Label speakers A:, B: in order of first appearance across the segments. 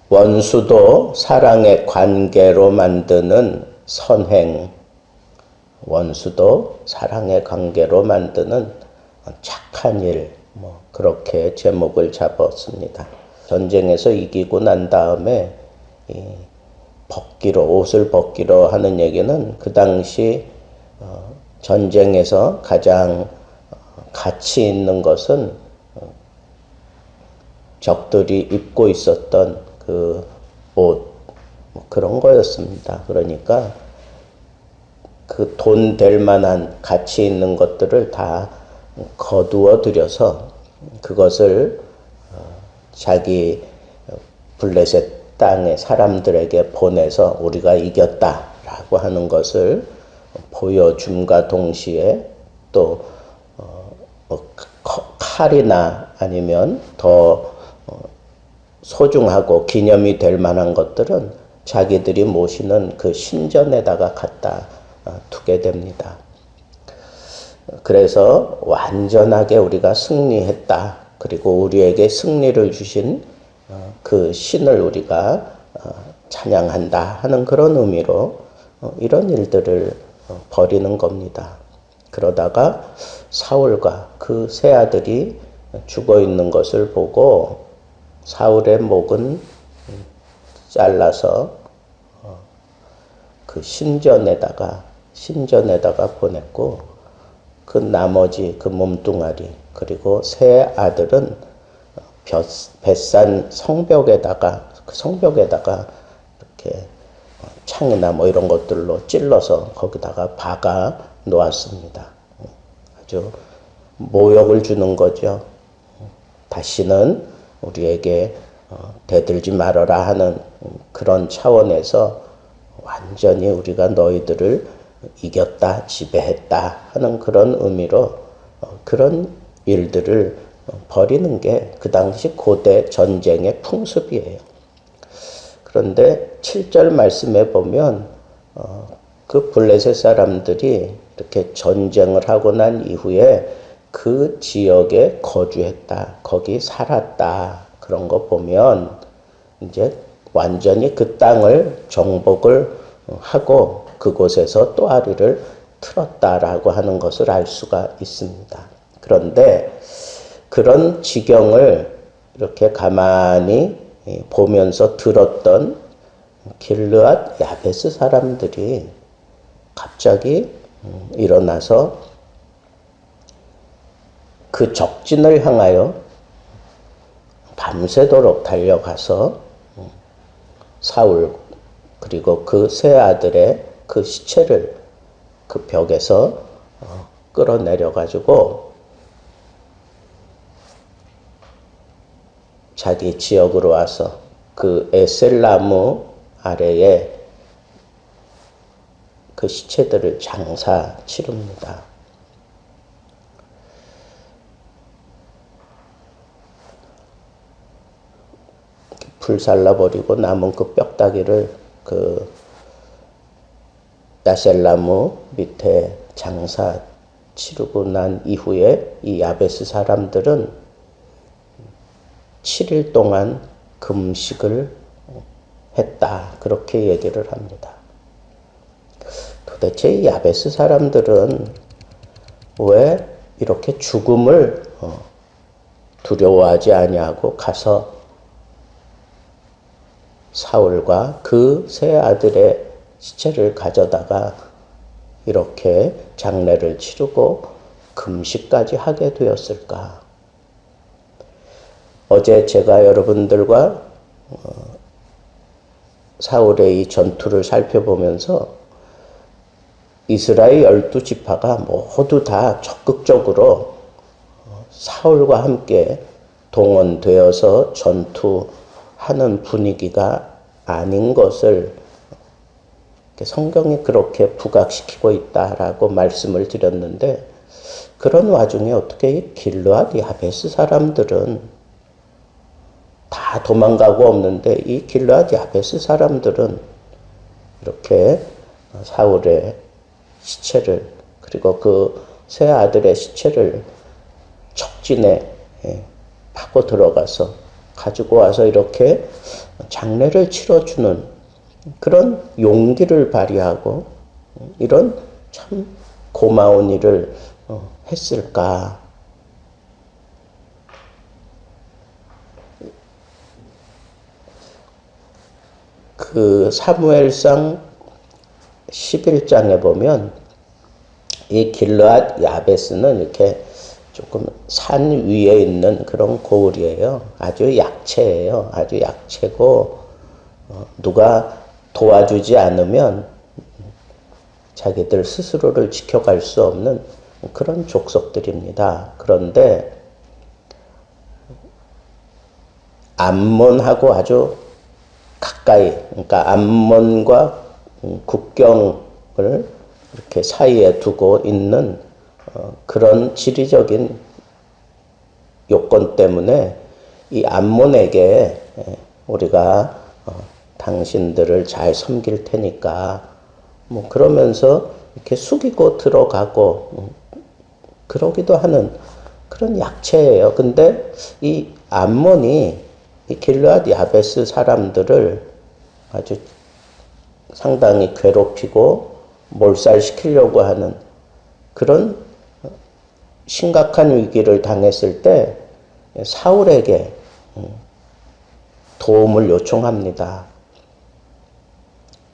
A: 원수도 사랑의 관계로 만드는 선행, 원수도 사랑의 관계로 만드는 착한 일, 그렇게 제목을 잡았습니다. 전쟁에서 이기고 난 다음에 옷을 벗기로 하는 얘기는 그 당시 전쟁에서 가장 가치 있는 것은 적들이 입고 있었던 그 옷, 그런 거였습니다. 그러니까 그 돈 될 만한 가치 있는 것들을 다 거두어 들여서 그것을 자기 블레셋 땅의 사람들에게 보내서 우리가 이겼다라고 하는 것을 보여줌과 동시에 또 칼이나 아니면 더 소중하고 기념이 될 만한 것들은 자기들이 모시는 그 신전에다가 갖다 두게 됩니다. 그래서 완전하게 우리가 승리했다. 그리고 우리에게 승리를 주신 그 신을 우리가 찬양한다 하는 그런 의미로 이런 일들을 벌이는 겁니다. 그러다가 사울과 그 세 아들이 죽어 있는 것을 보고 사울의 목은 잘라서 그 신전에다가 보냈고 그 나머지 그 몸뚱아리 그리고 세 아들은 벳산 성벽에다가 이렇게 창이나 이런 것들로 찔러서 거기다가 박아 놓았습니다. 아주 모욕을 주는 거죠. 다시는 우리에게 대들지 말아라 하는 그런 차원에서 완전히 우리가 너희들을 이겼다, 지배했다 하는 그런 의미로 그런 일들을 벌이는 게 그 당시 고대 전쟁의 풍습이에요. 그런데 7절 말씀에 보면 그 블레셋 사람들이 이렇게 전쟁을 하고 난 이후에 그 지역에 거주했다, 거기 살았다 그런 거 보면 이제 완전히 그 땅을 정복을 하고 그곳에서 또아리를 틀었다라고 하는 것을 알 수가 있습니다. 그런데 그런 지경을 이렇게 가만히 보면서 들었던 길르앗 야베스 사람들이 갑자기 일어나서 그 적진을 향하여 밤새도록 달려가서 사울 그리고 그 세 아들의 그 시체를 그 벽에서 끌어내려 가지고 자기 지역으로 와서 그 에셀나무 아래에 그 시체들을 장사 치릅니다. 불살라버리고 남은 그 뼈다귀를 그 야셀나무 밑에 장사 치르고 난 이후에 이 야베스 사람들은 7일 동안 금식을 했다. 그렇게 얘기를 합니다. 도대체 이 야베스 사람들은 왜 이렇게 죽음을 두려워하지 아니하고 가서 사울과 그 세 아들의 시체를 가져다가 이렇게 장례를 치르고 금식까지 하게 되었을까? 어제 제가 여러분들과 사울의 이 전투를 살펴보면서 이스라엘 12지파가 모두 다 적극적으로 사울과 함께 동원되어서 전투하는 분위기가 아닌 것을 성경이 그렇게 부각시키고 있다라고 말씀을 드렸는데, 그런 와중에 어떻게 이 길르앗 야베스 사람들은 다 도망가고 없는데 이 길르앗 야베스 사람들은 이렇게 사울의 시체를 그리고 그 세 아들의 시체를 적진에 파고 들어가서 가지고 와서 이렇게 장례를 치러주는 그런 용기를 발휘하고 이런 참 고마운 일을 했을까. 그 사무엘상 11장에 보면 이 길르앗 야베스는 이렇게 조금 산 위에 있는 그런 고을이에요. 아주 약체예요. 아주 약체고 누가 도와주지 않으면 자기들 스스로를 지켜갈 수 없는 그런 족속들입니다. 그런데 암몬하고 아주 가까이, 그러니까 암몬과 국경을 이렇게 사이에 두고 있는 그런 지리적인 요건 때문에 이 암몬에게 우리가 당신들을 잘 섬길 테니까 뭐 그러면서 이렇게 숙이고 들어가고 그러기도 하는 그런 약체예요. 근데 이 암몬이 이 길르앗 야베스 사람들을 아주 상당히 괴롭히고 몰살시키려고 하는 그런 심각한 위기를 당했을 때 사울에게 도움을 요청합니다.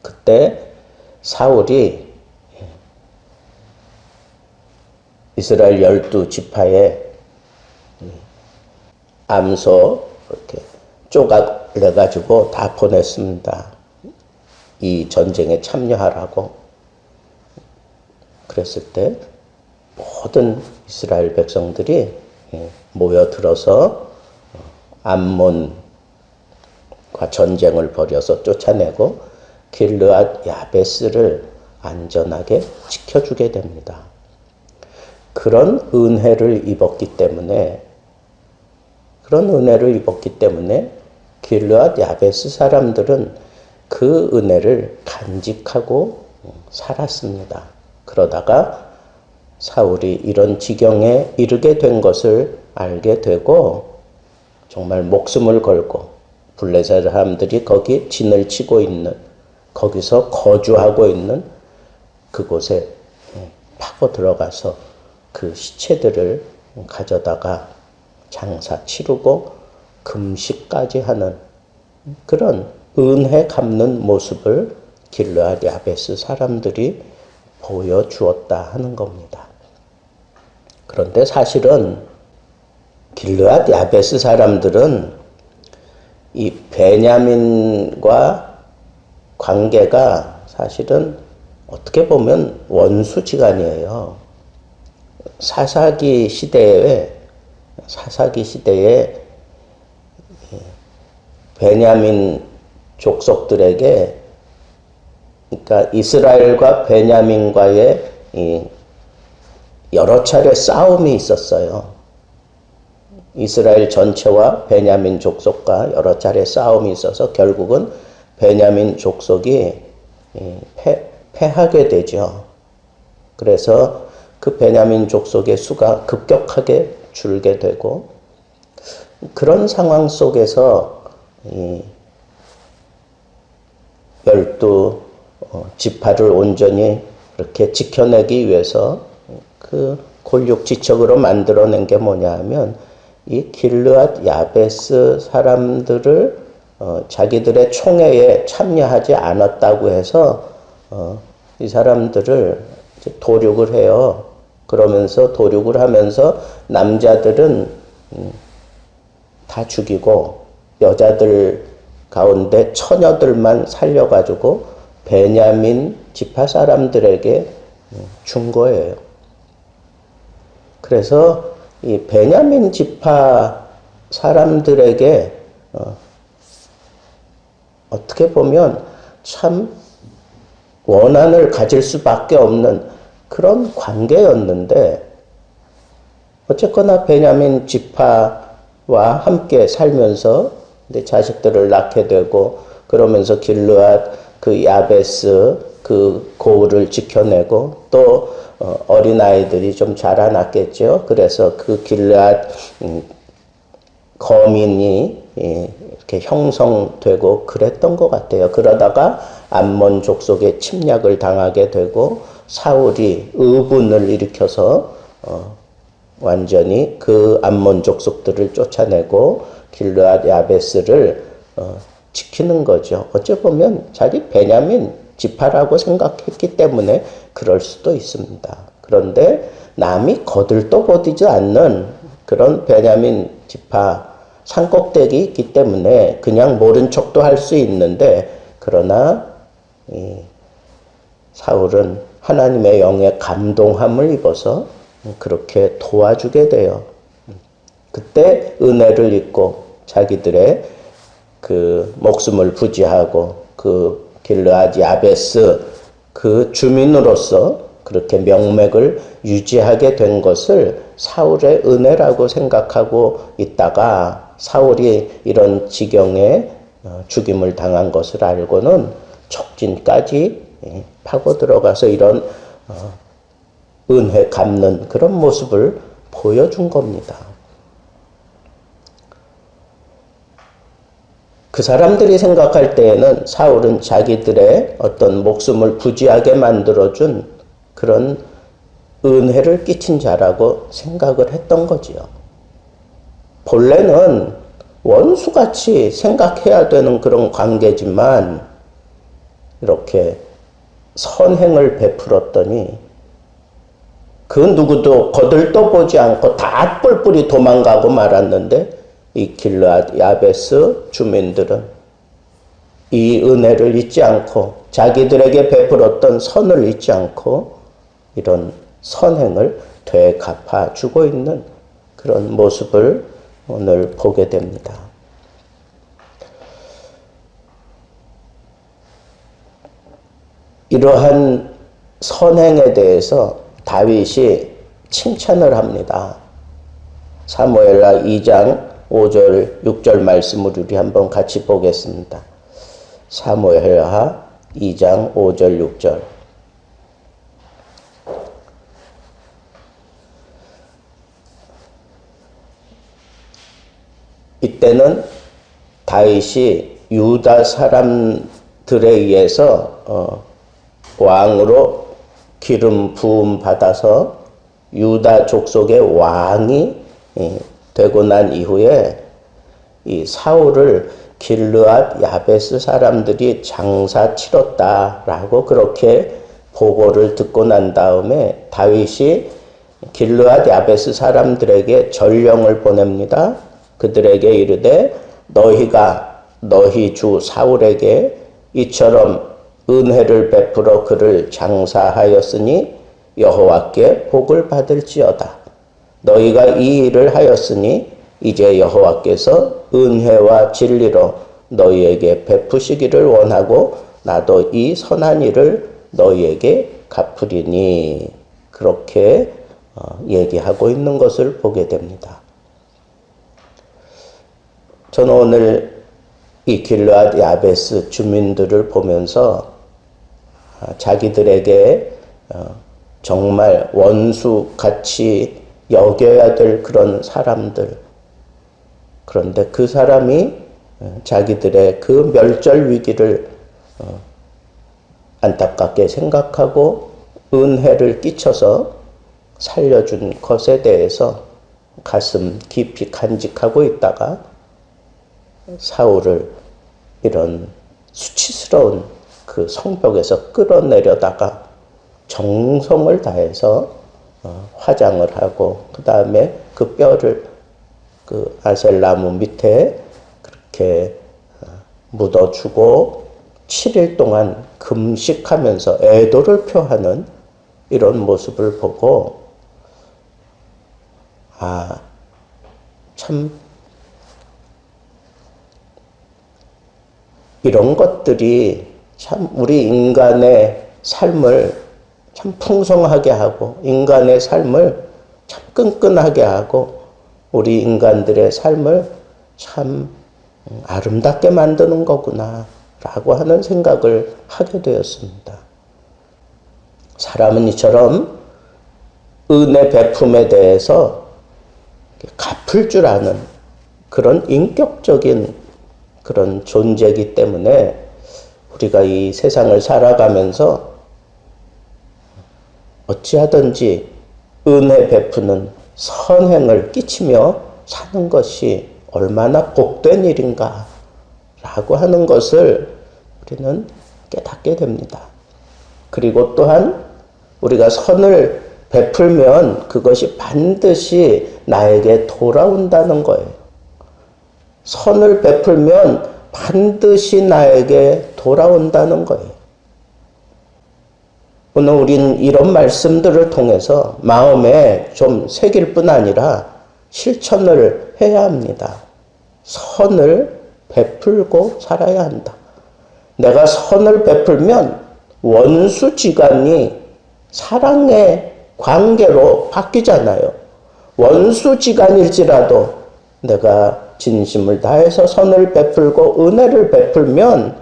A: 그때 사울이 이스라엘 12지파에 암소 이렇게 쪼가내가지고 다 보냈습니다. 이 전쟁에 참여하라고. 그랬을 때 모든 이스라엘 백성들이 모여들어서 암몬과 전쟁을 벌여서 쫓아내고 길르앗 야베스를 안전하게 지켜주게 됩니다. 그런 은혜를 입었기 때문에 길르앗 야베스 사람들은 그 은혜를 간직하고 살았습니다. 그러다가 사울이 이런 지경에 이르게 된 것을 알게 되고 정말 목숨을 걸고 블레셋 사람들이 거기 진을 치고 있는 거기서 거주하고 있는 그곳에 파고 들어가서 그 시체들을 가져다가 장사 치르고 금식까지 하는 그런 은혜 갚는 모습을 길르앗 야베스 사람들이 보여주었다 하는 겁니다. 그런데 사실은 길르앗 야베스 사람들은 이 베냐민과 관계가 사실은 어떻게 보면 원수지간이에요. 사사기 시대에 베냐민 족속들에게 그러니까 이스라엘과 베냐민과의 여러 차례 싸움이 있었어요. 이스라엘 전체와 베냐민 족속과 여러 차례 싸움이 있어서 결국은 베냐민 족속이 패하게 되죠. 그래서 그 베냐민 족속의 수가 급격하게 줄게 되고 그런 상황 속에서 12지파를 온전히 이렇게 지켜내기 위해서 그 골육지척으로 만들어낸 게 뭐냐 하면 이 길르앗 야베스 사람들을 자기들의 총회에 참여하지 않았다고 해서 이 사람들을 도륙을 해요. 그러면서 도륙을 하면서 남자들은 다 죽이고 여자들 가운데 처녀들만 살려가지고 베냐민 지파 사람들에게 준 거예요. 그래서 이 베냐민 지파 사람들에게 어떻게 보면 참 원한을 가질 수밖에 없는 그런 관계였는데 어쨌거나 베냐민 지파와 함께 살면서 자식들을 낳게 되고 그러면서 길르앗 그 야베스 그 고을을 지켜내고 또 어린아이들이 좀 자라났겠죠. 그래서 그 길르앗 거민이 이렇게 형성되고 그랬던 것 같아요. 그러다가 암몬 족속의 침략을 당하게 되고 사울이 의분을 일으켜서 완전히 그 암몬 족속들을 쫓아내고 길르앗 야베스를 지키는 거죠. 어찌 보면 자기 베냐민 지파라고 생각했기 때문에 그럴 수도 있습니다. 그런데 남이 거들떠보지 않는 그런 베냐민 지파 산꼭대기 있기 때문에 그냥 모른 척도 할 수 있는데, 그러나 사울은 하나님의 영에 감동함을 입어서 그렇게 도와주게 돼요. 그때 은혜를 입고 자기들의 그 목숨을 부지하고 그 길르앗 야베스 그 주민으로서 그렇게 명맥을 유지하게 된 것을 사울의 은혜라고 생각하고 있다가, 사울이 이런 지경에 죽임을 당한 것을 알고는 촉진까지 파고 들어가서 이런 은혜 갚는 그런 모습을 보여준 겁니다. 그 사람들이 생각할 때에는 사울은 자기들의 어떤 목숨을 부지하게 만들어준 그런 은혜를 끼친 자라고 생각을 했던 거지요. 본래는 원수같이 생각해야 되는 그런 관계지만 이렇게 선행을 베풀었더니 그 누구도 거들떠보지 않고 다 뿔뿔이 도망가고 말았는데, 이 길르앗 야베스 주민들은 이 은혜를 잊지 않고 자기들에게 베풀었던 선을 잊지 않고 이런 선행을 되갚아 주고 있는 그런 모습을 오늘 보게 됩니다. 이러한 선행에 대해서 다윗이 칭찬을 합니다. 사무엘하 2장 5절, 6절 말씀을 우리 한번 같이 보겠습니다. 사무엘하 2장 5절, 6절. 이때는 다윗이 유다 사람들에 의해서 왕으로 기름 부음 받아서 유다 족속의 왕이 되고 난 이후에 이 사울을 길르앗 야베스 사람들이 장사 치렀다라고 그렇게 보고를 듣고 난 다음에 다윗이 길르앗 야베스 사람들에게 전령을 보냅니다. 그들에게 이르되 너희 주 사울에게 이처럼 은혜를 베풀어 그를 장사하였으니 여호와께 복을 받을지어다. 너희가 이 일을 하였으니 이제 여호와께서 은혜와 진리로 너희에게 베푸시기를 원하고 나도 이 선한 일을 너희에게 갚으리니. 그렇게 얘기하고 있는 것을 보게 됩니다. 저는 오늘 이 길르앗 야베스 주민들을 보면서 자기들에게 정말 원수같이 여겨야 될 그런 사람들, 그런데 그 사람이 자기들의 그 멸절 위기를 안타깝게 생각하고 은혜를 끼쳐서 살려준 것에 대해서 가슴 깊이 간직하고 있다가 사울을 이런 수치스러운 그 성벽에서 끌어내려다가 정성을 다해서 화장을 하고 그 다음에 그 뼈를 그 아셀나무 밑에 그렇게 묻어주고 7일 동안 금식하면서 애도를 표하는 이런 모습을 보고 참 이런 것들이 참 우리 인간의 삶을 참 풍성하게 하고 인간의 삶을 참 끈끈하게 하고 우리 인간들의 삶을 참 아름답게 만드는 거구나 라고 하는 생각을 하게 되었습니다. 사람은 이처럼 은혜 베품에 대해서 갚을 줄 아는 그런 인격적인 그런 존재이기 때문에 우리가 이 세상을 살아가면서 어찌하든지 은혜 베푸는 선행을 끼치며 사는 것이 얼마나 복된 일인가 라고 하는 것을 우리는 깨닫게 됩니다. 그리고 또한 우리가 선을 베풀면 그것이 반드시 나에게 돌아온다는 거예요. 선을 베풀면 반드시 나에게 돌아온다는 거예요. 오늘 우린 이런 말씀들을 통해서 마음에 좀 새길 뿐 아니라 실천을 해야 합니다. 선을 베풀고 살아야 한다. 내가 선을 베풀면 원수지간이 사랑의 관계로 바뀌잖아요. 원수지간일지라도 내가 진심을 다해서 선을 베풀고 은혜를 베풀면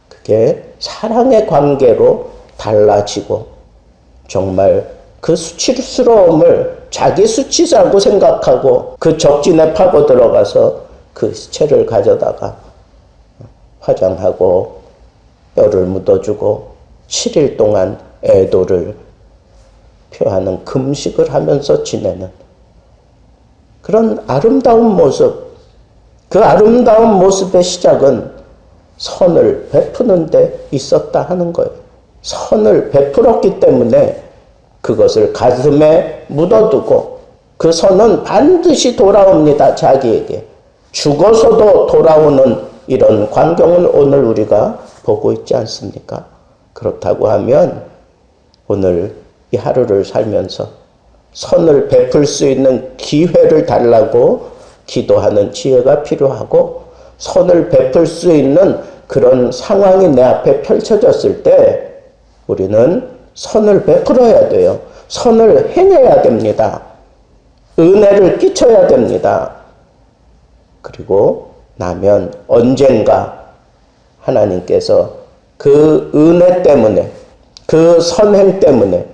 A: 그게 사랑의 관계로 달라지고 정말 그 수치스러움을 자기 수치자고 생각하고 그 적진에 파고 들어가서 그 시체를 가져다가 화장하고 뼈를 묻어주고 7일 동안 애도를 표하는 금식을 하면서 지내는 그런 아름다운 모습, 그 아름다운 모습의 시작은 선을 베푸는 데 있었다 하는 거예요. 선을 베풀었기 때문에 그것을 가슴에 묻어두고 그 선은 반드시 돌아옵니다. 자기에게. 죽어서도 돌아오는 이런 광경을 오늘 우리가 보고 있지 않습니까? 그렇다고 하면 오늘 이 하루를 살면서 선을 베풀 수 있는 기회를 달라고 기도하는 지혜가 필요하고 선을 베풀 수 있는 그런 상황이 내 앞에 펼쳐졌을 때 우리는 선을 베풀어야 돼요. 선을 행해야 됩니다. 은혜를 끼쳐야 됩니다. 그리고 나면 언젠가 하나님께서 그 은혜 때문에 그 선행 때문에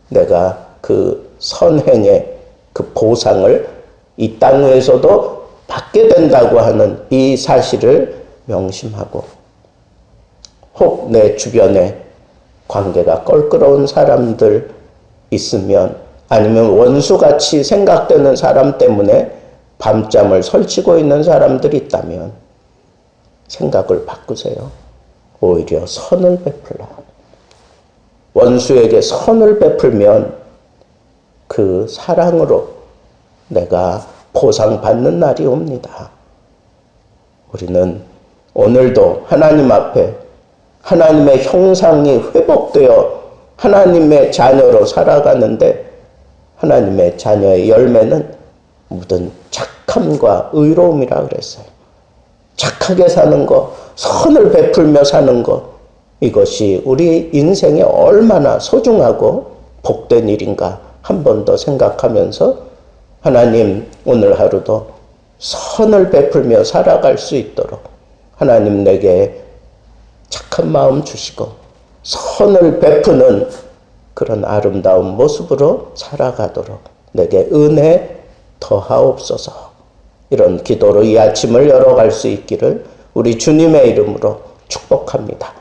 A: 내가 그 선행의 그 보상을 이 땅 위에서도 받게 된다고 하는 이 사실을 명심하고 혹 내 주변에 관계가 껄끄러운 사람들 있으면 아니면 원수같이 생각되는 사람 때문에 밤잠을 설치고 있는 사람들이 있다면 생각을 바꾸세요. 오히려 선을 베풀라. 원수에게 선을 베풀면 그 사랑으로 내가 보상받는 날이 옵니다. 우리는 오늘도 하나님 앞에 하나님의 형상이 회복되어 하나님의 자녀로 살아가는데 하나님의 자녀의 열매는 모든 착함과 의로움이라 그랬어요. 착하게 사는 것, 선을 베풀며 사는 것, 이것이 우리 인생에 얼마나 소중하고 복된 일인가 한 번 더 생각하면서 하나님 오늘 하루도 선을 베풀며 살아갈 수 있도록 하나님 내게 착한 마음 주시고 선을 베푸는 그런 아름다운 모습으로 살아가도록 내게 은혜 더하옵소서. 이런 기도로 이 아침을 열어갈 수 있기를 우리 주님의 이름으로 축복합니다.